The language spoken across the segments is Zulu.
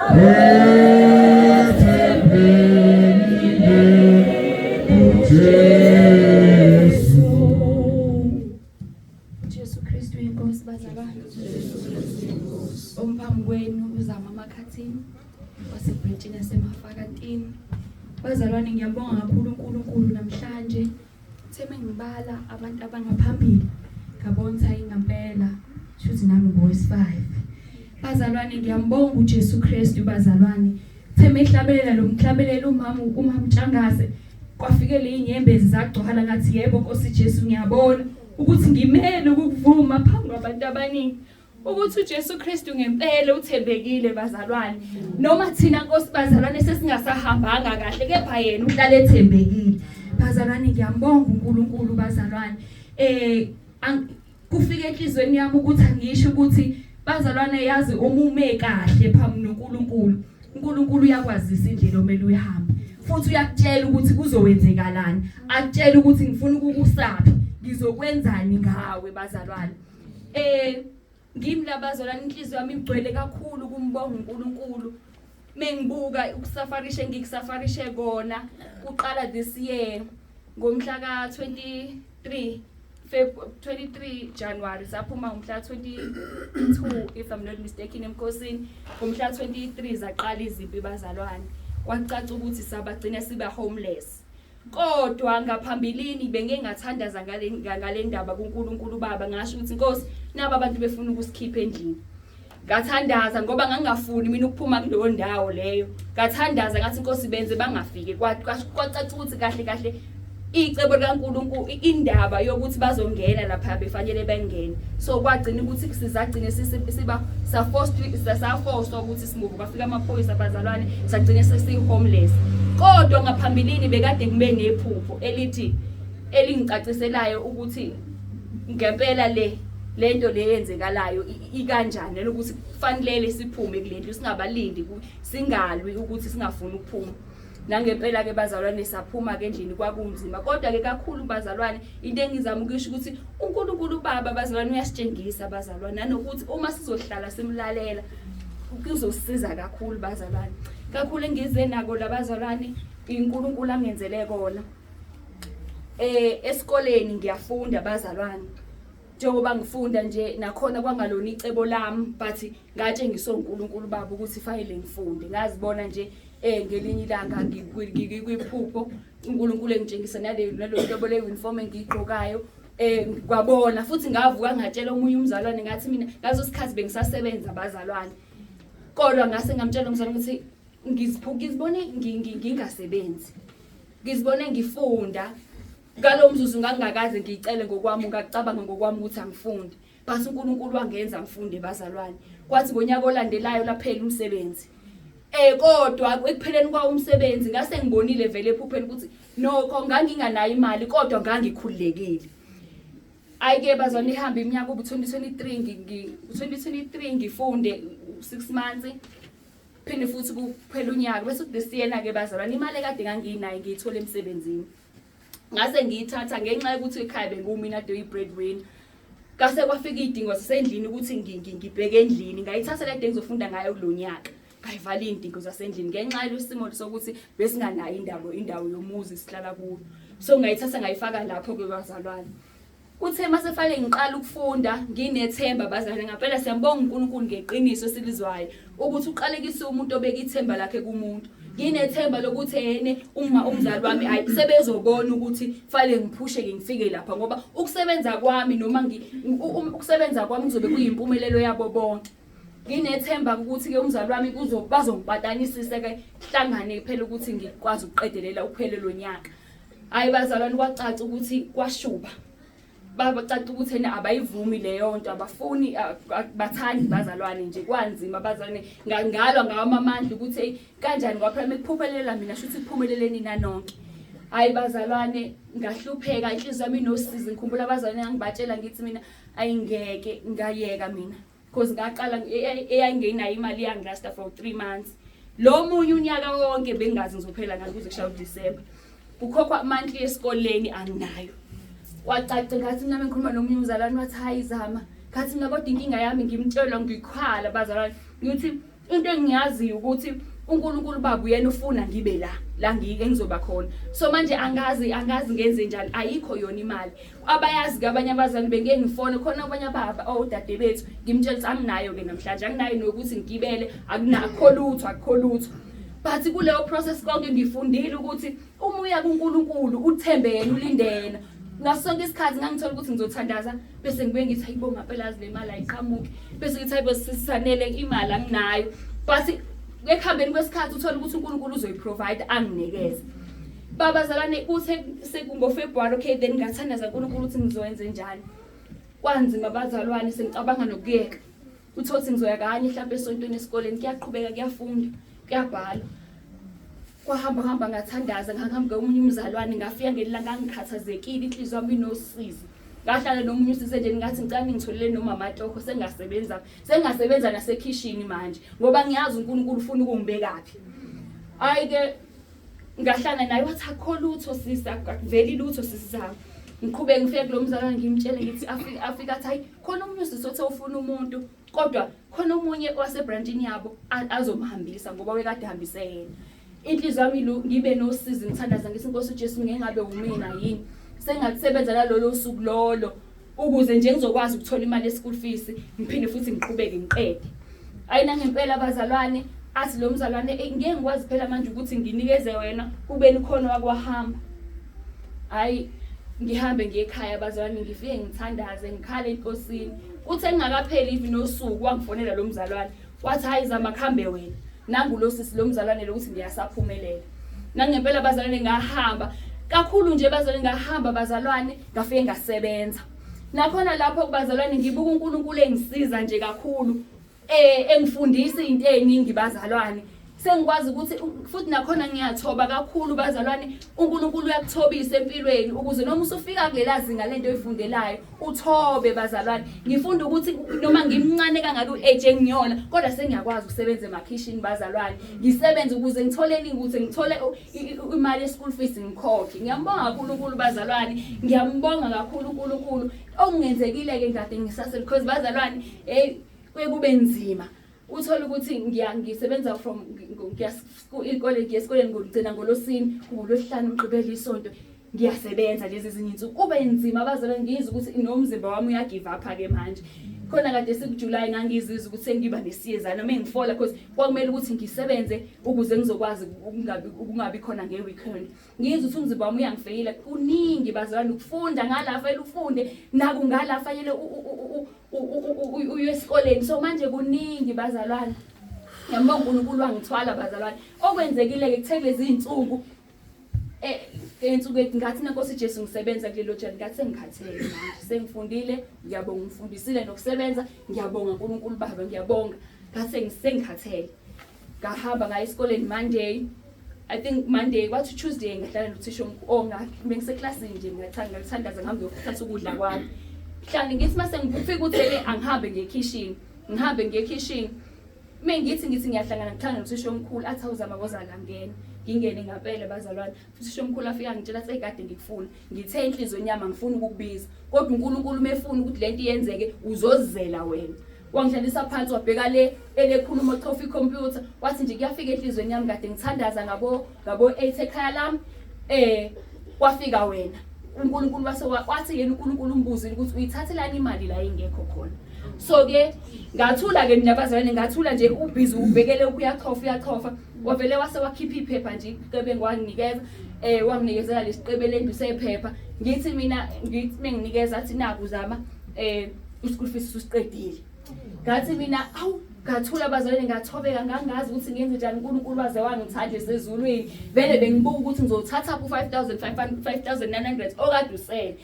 Jesu Kristu inkosi bazalwane. Umphambi kwenu uzama amakhathini wasebridgini yasemafakatini. Bazalwane ngiyabonga kakhulu uNkulunkulu namhlanje. Theme ngibala abantu abangaphambili. Ngabona ukuthi ngampela shuthi nami voice 5. Bazalwane ngiyambonga uJesu Kristu bazalwane. Theme ehlabelela lo mhlabelela umama Mtshangase. Kwafikele inyembezi zagcwala ngathi yebo Nkosi Jesu ngiyabona ukuthi ngimele ukuvuma phambi kwabantu abaningi ukuthi uJesu Kristu ngempela uthembekile bazalwane. Noma thina Nkosi bazalwane sesingasahambanga kahle kepha yena uhlala ethembekile. Bazalwane ngiyambonga uNkulunkulu bazalwane. Kufika enhlizweni yami ukuthi angisho ukuthi bazalwane yazi umume kahle phambi noNkulunkulu. uNkulunkulu uyakwazisa indlela omele uyihambe. Futhi uyakutshela ukuthi kuzowenzekalani. Akutshela ukuthi ngifuna ukukusaphi, ngizokwenzani ngawe bazalwane. Ngimi labazalwane inhliziyo yami igcwele kakhulu kumbonga uNkulunkulu. Mengibuka ukusafarisha ngikusafarishe kona uqala this year ngomhla ka 23 January saphuma ngomhla 22 if I'm not mistaken emkhosini. Ngomhla 23 zaqala izimpi bazalwane. Kwacaca ukuthi sabagcina siba homeless. Kodwa ngaphambilini bengengathandaza ngale ndaba kuNkulunkulu baba ngasho ukuthi Nkosi naba abantu befuna ukusikhipha endlini. Ngathandaza ngoba ngangafuni mina ukuphuma kuleyo ndawo leyo. Ngathandaza ngathi Nkosi benze bangafike. Kwacaca ukuthi kahle icebo likaNkulunkulu indaba yokuthi bazongena lapha befanele bengene. So kwagcina ukuthi sizagcina siba saforced ukuthi simove bafika amaphoyisa abazalwane sagcina sesi homeless. Kodwa ngaphambilini bekade ngibe nephupho elithi elingicaciselayo ukuthi ngempela lento leyenzekalayo ikanjani ukuthi kufanele siphume kulento singabalindi singalwi ukuthi singafuni ukuphuma. Nangempela ke bazalwane saphuma ke endlini kwakunzima kodwa ke kakhulu bazalwane into engizama ukisho ukuthi uNkulunkulu baba bazalwane uyasitshengisa bazalwane nanokuthi uma sizohlala simlalela kuzosisiza kakhulu bazalwane. Kakhulu engize nako labazalwane uNkulunkulu angenzele kona. Esikoleni ngiyafunda bazalwane. Njengoba ngifunda nje nakhona kwangalona icebo lami but ngatshengiswa uNkulunkulu baba ukuthi fanele ngifunde. Ngazibona nje ngelinye ilanga ngikwiphupho uNkulunkulu engitshengisa nalo hlobo le-uniform engigqokayo. Kwabona futhi ngavuka ngatshela omunye umzalwane ngathi mina ngazo isikhathi bengisasebenza bazalwane. Kodwa ngase ngamtshela umzalwane ukuthi ngizibone ngingasebenzi. Ngizibone ngifunda. Ngalo mzuzu ngangakaze ngicele ngokwami ngacabanga ngokwami ukuthi angifunde. Base uNkulunkulu wangenza ngifunde bazalwane. Kwathi ngonyaka olandelayo laphela umsebenzi. Kodwa ekupheleni kwawo umsebenzi ngase ngibonile vele ephupheni ukuthi nokho nganginganayo imali kodwa ngangikhululekile. Ayike bazalwane ihamba iminyaka ubu 2023 ngifunde 6 months. Phinde futhi kuphela unyaka bese this year na ke bazalwane imali ekade nganginayo ngiyithola emsebenzini. Ngase ngiyithatha ngenxa yokuthi ekhaya bengumina do i-breadwinner. Kase kwafika idingo zasendlini ukuthi ngibheke endlini ngayithatha le nto ngizofunda ngayo kulonyaka. Ngayivala indingo zasendlini ngenxa yesimo sokuthi besinganayo indawo yomuzi sihlala kuyo. So ngayithatha ngayifaka lapho ke bazalwane. Kuthe mase fanele ngiqala ukufunda nginethemba bazalwane ngempela siyambonga uNkulunkulu ngeqiniso silizwayo ukuthi uqalekise umuntu obeka ithemba lakhe kumuntu. Nginethemba lokuthi yene uma umzali wami ayisebezobona ukuthi fanele ngiphushe ngifike lapha ngoba ukusebenza kwami noma ukusebenza kwami kuzobe kuyimpumelelo yabo bonke. Nginethemba ukuthi ke umzali wami bazongipatanisisa ke hlangane phela ukuthi ngikwazi ukuqedelela uphelelo nyaka. Hayi bazalwane kwacaca ukuthi kwashuba. Bacaca ukuthi yena abayivumi leyo nto abafuni bathandi bazalwane nje kwanzima bazalwane ngalwa ngawo amandla ukuthi kanjani kwaphela ukuphuphelela mina shuthi kuphumelele nina nonke. Hayi bazalwane ngahlupheka inhliziyo yami inosizi ngikhumbula abazalwane ngibatshela ngithi mina ayingeke ngayeka mina because ngaqala eyayingenayo imali yangilasta for 3 months. Lo munye unyaka wonke bengazi ngizophela ngani kuze kushaya uDisemba. Ukhokhwa monthly esikoleni anginayo. Wacaca ngathi mina ngikhuluma nomunye umzalwane wathi hayi zama ngathi mina kodwa inkinga yami ngimtshela ngikhala bazalwane ngithi into engiyaziyo ukuthi uNkulunkulu baba uyena ufuna ngibe la engizoba khona. So manje angazi ngenze njani, ayikho yona imali. Abayazi abanye abazali bengeke ngifone khona abanye baba odade bethu ngimtshela ukuthi anginayo ke namhlanje, anginayo nokuthi ngigibele, akho lutho. But kuleyo process konke ngifundile ukuthi uma uya kuNkulunkulu uthembe yena, ulindena. Ngasonke isikhathi ngangithola ukuthi ngizothandaza bese ngibuye ngithi hayibo ngaphela le mali ayiqhamuki, bese ngithi hayibo sisanele imali anginayo. But ekuhambeni kwesikhathi uthola ukuthi uNkulunkulu uzoyiprovide anginikeze. Babazalwane kuthe sekungoFebruary, okay, then ngathandaza uNkulunkulu ukuthi ngizoyenze njani. Kwanzima abazalwane, sengicabanga nokuyeka. Uthothi ngizoya kanye mhlawumbe esontweni esikoleni, kuyaqhubeka kuyafunda, kuyabhala. Kwahamba ngathandaza, ngahamba komunye umzalwane, ngafika ngelanga ngikhathazekile, inhliziyo yami inosizi. Ngahlala nomunye usise nje ngathi ngicela ngitholele noma amatoko, sengasebenza nasekitchen manje ngoba ngiyazi uNkulunkulu ufuna ukungibekaphi. Ayike ngahlala naye wathi akho lutho sisa, akuveli lutho sisizami. Ngiqhubeke ngifike kulo mzalwane ngimtshele ngithi afika athi hayi khona umunye usisothe ufuna umuntu, kodwa khona umunye wase branchini yabo azomhambisa ngoba wekade hambise yena. Inhliziyo yami ngibe nosizi, ngithandaza ngithi Nkosi uJesu ngengabe umina yini sengasebenza lalolo suku lolo ukuze nje ngizokwazi ukuthola imali ye-school fees, ngiphinde futhi ngiqhubeke ngiqede. Ayina ngempela abazalwane, athi lo mzalwane ngeke ngikwazi phela manje ukuthi nginikeze wena kubeni khona wakwahamba. Hayi ngihambe ngekhaya abazalwane, ngifike ngithandaze ngikhale eNkosini. Uthe ngingakapheli even nosuku wangifonela lo mzalwane wathi hayi zama khambe wena, nangu lo sisi lo mzalwane lo ukuthi ngiyasaphumelela. Nangempela abazalwane ngahamba kakhulu nje bazalwane, ngahamba bazalwane ngafike ngasebenza. Nakhona lapho kubazalwane ngibuka uNkulunkulu engisiza nje kakhulu, engifundisa izinto eziningi bazalwane. Sengikwazi ukuthi futhi nakhona ngiyathoba kakhulu bazalwane, uNkulunkulu uyakuthobisa empilweni ukuze noma usufika kulela zinga lento oyifundelayo uthobe bazalwane. Ngifunda ukuthi noma ngimncane kangaka u-age engiyona kodwa sengiyakwazi ukusebenza emakitchen bazalwane. Ngisebenza ukuze ngitholeni ukuthi ngithole imali ye-school fees ngikhokhe. Ngiyambonga uNkulunkulu bazalwane, ngiyambonga kakhulu uNkulunkulu okungenzekile ke ngade ngisase because bazalwane kube nzima. Uthola ukuthi ngisebenza from esikoleni ngigcina ngolosini, kuLwesihlanu ngigqibela isonto ngiyasebenza lezi ezinye insuku. Kube nzima abazalwane, ngizwe ukuthi nomzimba wami uyagive up ke manje. Khona kade sikuJuly ngangizizwa ukuthi sengiba nesiyezana mengifola because kwakumele ukuthi ngisebenze ukuze ngizokwazi ukungabi khona ngeweekend. Ngizwe ukuthi umzimba wami uyangifeyila kuningi bazalwane, ukufunda ngalafa ufunde naku ngalafa yele uye esikoleni. So manje kuningi bazalwane, ngiyambonga uNkulunkulu wangithwala bazalwane. Okwenzekile ke kuthe lezi insuku ensuku ngathi naNkosi Jesu ngisebenza kulelo jani, ngathi sengikhathele manje, sengifundile, ngiyabonga, ngifundisile nokusebenza, ngiyabonga uNkulunkulu baba, ngiyabonga. Ngathi sengikhathele, ngahamba ngaya esikoleni Monday, I think Monday kwathi Tuesday ngahlala nothisha bengiseklasini nje, ngiyathandaza ngihambe ukuthatha ukudla kwami. Mhlawumbe ngithi mase ngifika uthele angihambe ngekitchen, mengithi ngiyahlangana nothisha omkhulu athi awuzama kozala ngena. Ngingene ngampela bazalwane, futhi umkhulu afika ngitshela ukuthi ekade ngikufuna, ngithe inhliziyo nyama ngifuna ukukubiza, kodwa uNkulunkulu mefuna ukuthi lento iyenzeke uzozizela wena. Wangihlalisa phansi wabheka le elekhuluma ochofa icomputer, wathi nje kuyafika enhlizweni yami kade ngithandaza ngabo 8 ekhaya lami, kwafika wena. uNkulunkulu wathi yena uNkulunkulu umbuzile ukuthi uyithathelani imali la ingekho khona. So ke ngathula ke nabazalwane, ngathula nje ubhizi ubhekele uyachofa wavele wase wakhipha iphepha nje iqebe ngwanginikeza, wanginikeza lesiqebe lenduze iphepha. Ngithi mina menginikeza athi naku zama i-school fees usiqedile. Ngathi mina ngathula abazalwane, ngathobeka, ngangazi ukuthi ngenze njani. uNkulunkulu waze wangithanda sezulwini, vele bengibuka ukuthi ngizothatha ku 5,900 okade usele.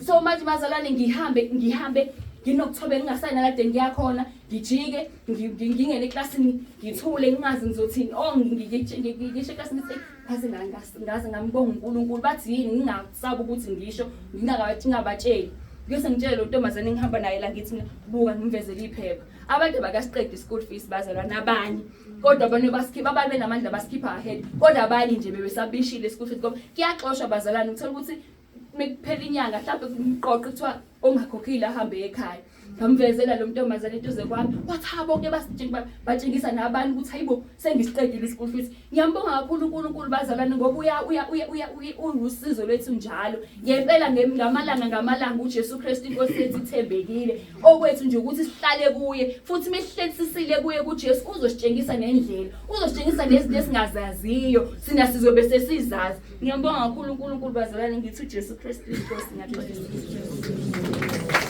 So manje bazalwane ngihambe nginokuthobeka, ngingasayina kade ngiyakhona, ngijike ngingene eklasini ngithule ngingazi ngizothini. Ngisho eklasini ngaze ngambonga uNkulunkulu, bathi yini ngingasabi ukuthi ngisho ngingabatsheli. Ngise ngitshele lo ntombazane ngihamba naye la, ngithi buka ngimvezele iphepha. Abantu bakasiqeda i-school fees bazalwane abanye, kodwa abanye basikhipa, abanye benamandla basikhipa ahead, kodwa abanye nje bebesabishile i-school fees ngoba kuyaxoshwa bazalwane. Uthola ukuthi mekuphela inyanga mhlawumbe ngiqoqa kuthiwa ongakhokhile ahambe ekhaya. Ngamvezela lo ntombazane eduze kwami, wathi ha bonke batshengisa nabani ukuthi hayibo sengisiqedile i-school fees. Ngiyambonga kakhulu uNkulunkulu bazalwane ngoba usizo lwethu njalo. Ngempela ngamalanga uJesu Kristu inkosi yethu ithembekile. Okwethu nje ukuthi sihlale kuye futhi mehlelisisile kuye kuJesu uzositshengisa nendlela. Uzositshengisa nezinto esingazaziyo sina sizobe sesizazi. Ngiyambonga kakhulu uNkulunkulu bazalwane ngithi uJesu Kristu inkosi ngathi.